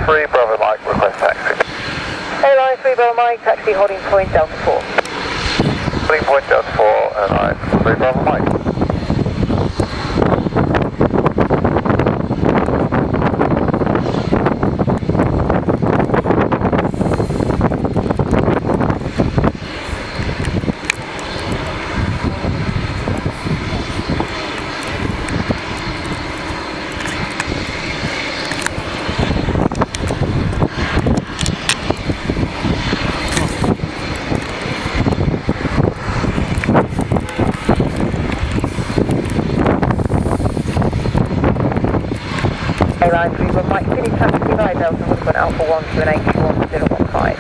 3 Bravo Mike, request taxi. Airline 3 Bravo Mike, taxi holding point Delta 4. Holding point Delta 4, airline 3 Bravo Mike. Airline 3 Bravo Mike, finish taxi by Delta Holding Alpha 1 to an H1015.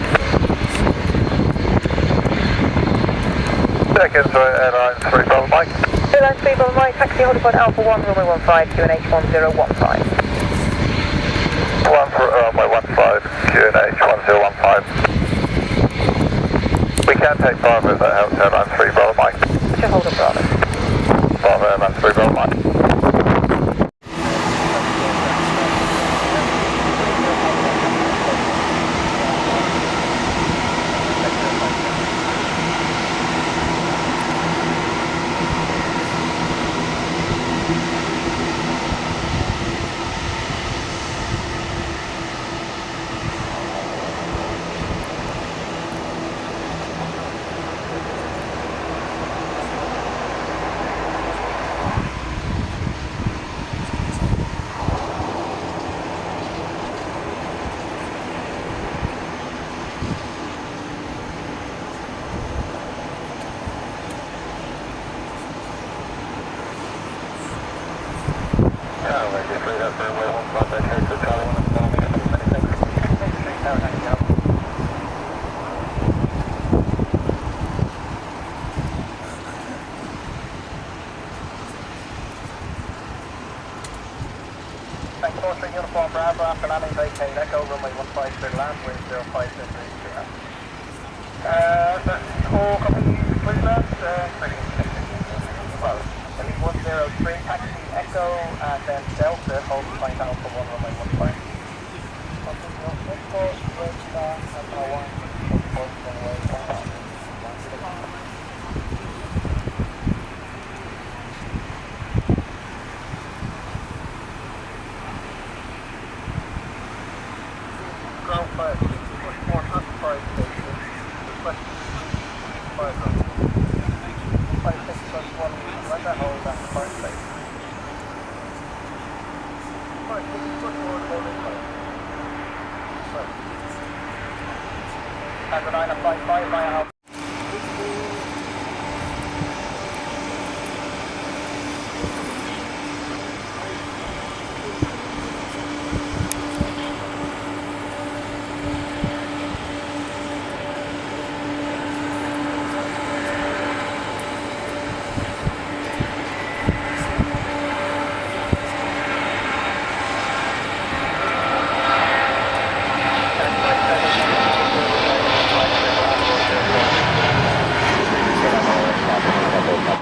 Second, sorry, airline 3 Bravo Mike. Airline 3 Bravo Mike, taxi holding point Alpha 1, runway 15 to an H1015. 1 for runway 15, QNH 1015. We can take Bravo if that helps, airline 3 Bravo Mike. What's your hold on Bravo? Bravo, airline 3 Bravo Mike. Thanks, 43 Uniform Bravo, after landing vacate, Echo runway 15 clear land, wind 05 all copy, clear land, well, elite 103, taxi Echo, and then Delta, hold point Alpha 1 runway 15. Ground fire, push more classified station, request 5 run. 56+1, let that hold at the fire station. 56 push forward, holding fire. And the 9 of 55 by